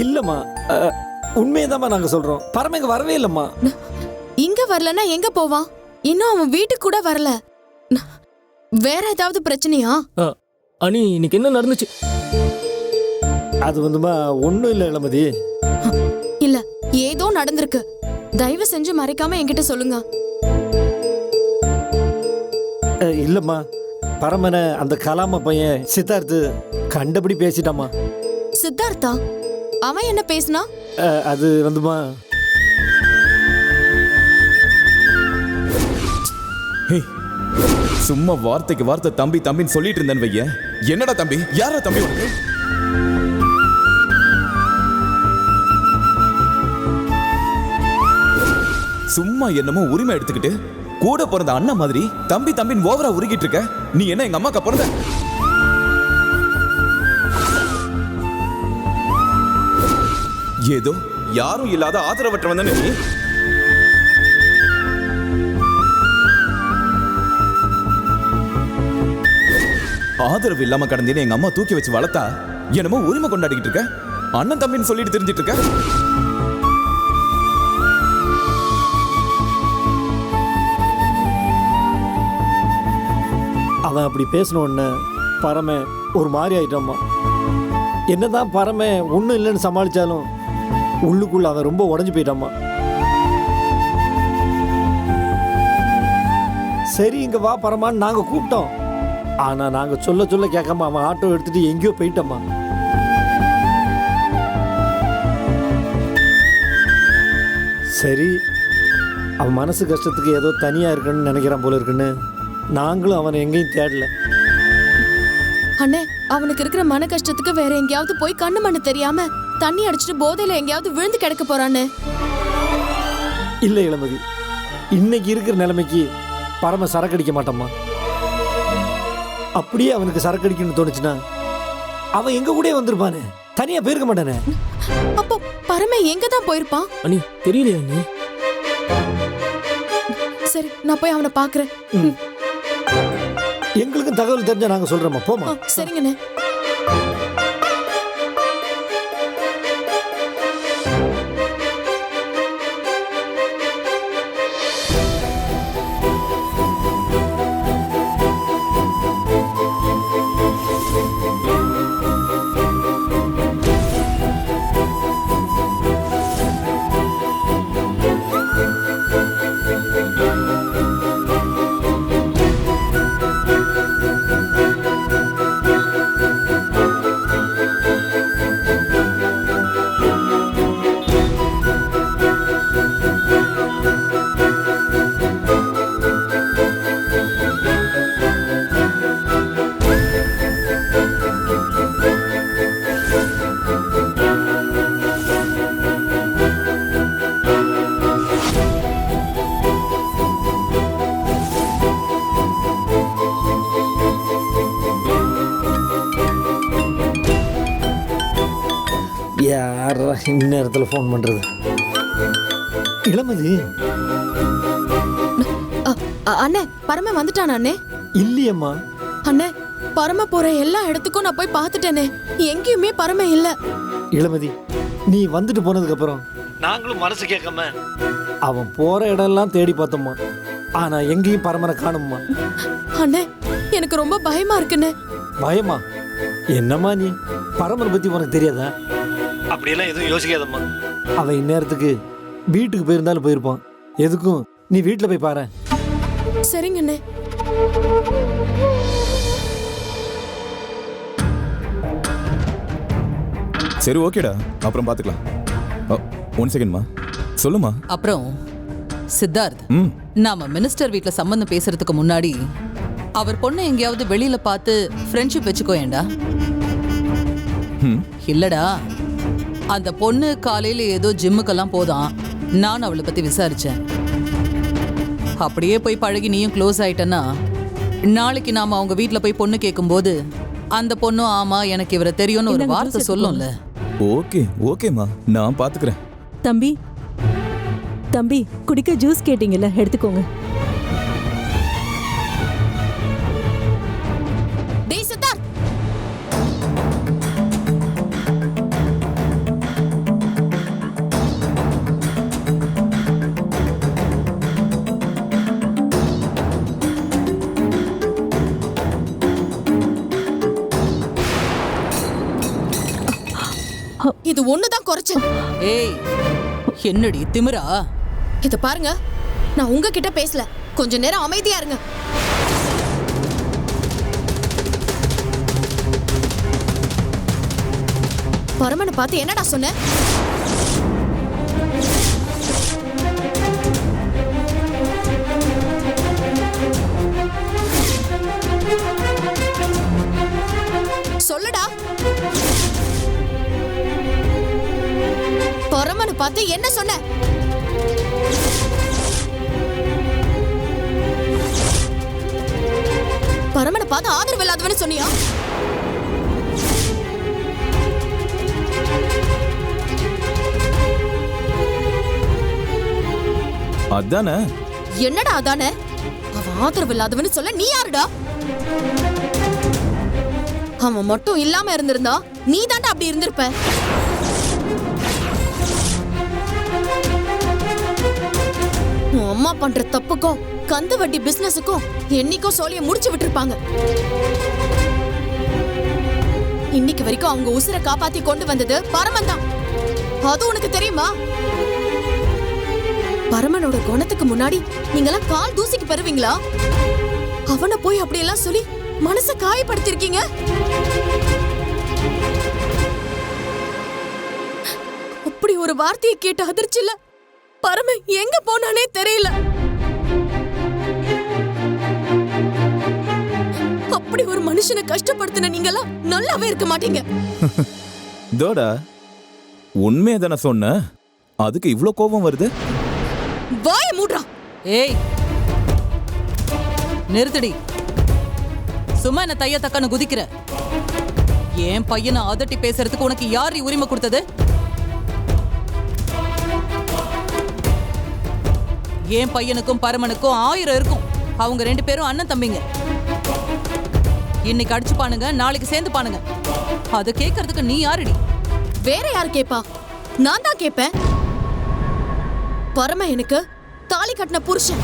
இல்லம்மா, உண்மையதாம்மா நாங்க சொல்றோம். பரம இங்க வரவே இல்லம்மா. இங்க வரலன்னா எங்க போவான்? இன்னும் அவன் வீட்டுக்கு கூட வரல. வேற ஏதாவது பிரச்சனையா? அனி இன்னைக்கு என்ன நடந்துச்சு? அது வந்துமா ஒண்ணும் இல்ல இளமதி. இல்ல, ஏதோ நடந்திருக்கு. தயவு செஞ்சு மறைக்காம என்கிட்ட சொல்லுங்க. இல்லம்மா, பரமன அந்த கலாம பையன் சித்தார்த்து கண்டபடி பேசிட்டாமா. சித்தார்த்தா? அவன் என்ன பேசினா? அது வந்துமா, சும்மா வார்த்தைக்கு வார்த்தை தம்பி தம்பின்னு சொல்லிட்டு இருந்தேன் வைய. என்னடா தம்பி? யாரா தம்பி உனக்கு? சும்மா என்னமோ உரிமை எடுத்துக்கிட்டு கூட பிறந்த அண்ணன் மாதிரி தம்பி தம்பின்னு ஓவரா உருகிட்டு இருக்க. நீ என்ன எங்க அம்மாக்கா பிறந்த? ஏதோ யாரும் இல்லாத ஆதரவற்றவன் தானே நீ. ஆதரவு இல்லாம கடந்தேன்னு எங்க அம்மா தூக்கி வச்சு வளர்த்தா என்னமோ உரிமை கொண்டாடிக்கிட்டு இருக்க. அண்ணன் தம்பின்னு சொல்லிட்டு தெரிஞ்சிட்டு இருக்க. அவன் அப்படி பேசணுன்னு பரம ஒரு மாதிரி ஆயிட்டாம்மா. என்னதான் பரம ஒன்றும் இல்லைன்னு சமாளிச்சாலும் உள்ளுக்குள்ள அவன் ரொம்ப உடஞ்சு போயிட்டாம்மா. சரி இங்க வா பரமான்னு நாங்க கூப்பிட்டோம். ஆனா நாங்க சொல்ல சொல்ல கேட்காம அவன் ஆட்டோ எடுத்துட்டு எங்கேயோ போயிட்டம்மா. சரி, அவன் மனசு கஷ்டத்துக்கு ஏதோ தனியா இருக்குன்னு நினைக்கிறான் போல இருக்குன்னு நாங்களும் அவனை எங்கேயும் தேடல. அண்ணே, அவனுக்கு இருக்கிற மன கஷ்டத்துக்கு வேற எங்கேயாவது போய் கண்ணு மண்ணு தெரியாம தண்ணி அடிச்சிட்டு போதையில எங்கேயாவது விழுந்து கிடக்க போறானே. இல்ல இளமதி, இன்னைக்கு இருக்கிற நிலைமைக்கு பரம சரக்கடிக்க மாட்டாம்மா. அப்படியே அவனுக்கு சரக்கடிக்கணும்னு தோணுச்சுன்னா அவன் எங்க கூட வந்திருப்பானே, தனியா போயிருக்க மாட்டானே. அப்போ பரம எங்க தான் போயிருப்பான்? அனி தெரியலையா அண்ணி? சரி, நான் போய் அவனை பாக்குறேன். எங்களுக்கும் தகவல் தெரிஞ்சா நாங்க சொல்றோமா, போமா. சரிங்கண்ணே. யாரா இந்நேரத்தில் ஃபோன் பண்றது? இளமதி அண்ணே, பரம வந்துட்டானா அண்ணே? இல்லையம்மா. அண்ணே, பரம போற எல்லா இடத்துக்கும் நான் போய் பார்த்துட்டேனே, எங்கேயுமே பரம இல்ல. இளமதி, நீ வந்துட்டு போனதுக்கு அப்புறம் நாங்களும் மனசு கேட்காம அவன் போற இடம்லாம் தேடி பார்த்தோம்மா. ஆனா எங்கேயும் பரமனை காணும்மா. அண்ணே, எனக்கு ரொம்ப பயமா இருக்குண்ணே. பயமா? என்னம்மா நீ, பரமனை பத்தி உனக்கு தெரியாதா? அப்படியெல்லாம் எதுவும் யோசிக்காதம்மா. அவன் இந்நேரத்துக்கு வீட்டுக்கு போயிருந்தாலும் போயிருப்பான். எதுக்கும் நீ வீட்டுல போய் பாரு. சரிங்கண்ணே. சரி ஓகேடா, அப்புறம் பாத்துக்கலாம். 1 செகண்ட்மா, சொல்லுமா. அப்புறம் சித்தார்த், நாம மினிஸ்டர் வீட்ல சம்பந்தம் பேசுறதுக்கு முன்னாடி அவர் பொண்ணை எங்கேயாவது வெளியில பார்த்து ஃப்ரெண்ட்ஷிப் வச்சுக்கோ. ஏண்டா இல்லடா, அந்த பொண்ணு காலையில ஏதோ ஜிம்முக்கெல்லாம் போதான். நான் அவளை பத்தி விசாரிச்சேன். அப்படியே போய் பழகி நீயும் க்ளோஸ் ஆயிட்டன்னா நாளைக்கு நாம அவங்க வீட்ல போய் பொண்ணு கேட்கும்போது அந்த பொண்ணும் ஆமா எனக்கு இவரை தெரியும்னு ஒரு வார்த்தை சொல்லும்ல. ஓகே ஓகேம்மா, நான் பாத்துக்கிறேன். தம்பி தம்பி குடிக்க ஜூஸ் கேட்டீங்கல்ல, எடுத்துக்கோங்க. டேய் சித்தார்த், இது ஒண்ணுதான் குறைச்சு. ஏய் என்னடி திமிரா? இத பாருங்க, நான் உங்ககிட்ட பேசல. கொஞ்ச நேரம் அமைதியா இருங்க. பரமனை பார்த்து என்னடா சொன்ன? சொல்லுடா. பரமனை பார்த்து என்ன சொன்ன? பரமனை பார்த்து ஆதரவு இல்லாதவன்னு சொன்னியா? அதானே. என்னடா அதானே? அவன் ஆதரவு இல்லாதவன்னு சொல்ல நீ யாருடா? அவன் மட்டும் இல்லாம இருந்திருந்தா நீ தாண்டா அப்படி இருந்திருப்ப. உன் அம்மா பண்ற தப்புக்கும் கந்து வட்டி பிசினஸுக்கும் என்னைக்கும் சோழிய முடிச்சு விட்டுருப்பாங்க. இன்னைக்கு வரைக்கும் அவங்க உசுரை காப்பாத்தி கொண்டு வந்தது பரமன் தான். அது உனக்கு தெரியுமா? பரமனோட குணத்துக்கு முன்னாடி நீங்கெல்லாம் கால் தூசிக்கு பெறுவீங்களா? அவனை போய் அப்படியெல்லாம் சொல்லி மனச காயப்படுத்திருக்கீங்க. அப்படி ஒரு வார்த்தையை கேட்ட அதிர்ச்சியில பரம எங்க போனானே தெரியல. அப்படி ஒரு மனுஷனை கஷ்டப்படுத்தின நீங்கெல்லாம் நல்லாவே இருக்க மாட்டீங்க. தோடா உண்மையை தானே சொன்ன, அதுக்கு இவ்ளோ கோபம் வருது? வாய மூடுறா. ஏய் நிறுத்தடி. சும்மா என்ன தைய தக்கன்னு குதிக்கிற? என் பையனை அதட்டி பேசுறதுக்கு உனக்கு யார் உரிமை கொடுத்தது? என் பையனுக்கும் பரமனுக்கும் 1000 இருக்கும். அவங்க 2 பேரும் அண்ணன் தம்பிங்க. இன்னைக்கு அடிச்சு பானுங்க, நாளைக்கு சேர்ந்து பானுங்க. அதை கேட்கறதுக்கு நீ யாருடி? வேற யாரு கேப்பா? நான் தான் கேப்பேன். பரம எனக்கு தாலி கட்டின புருஷன்.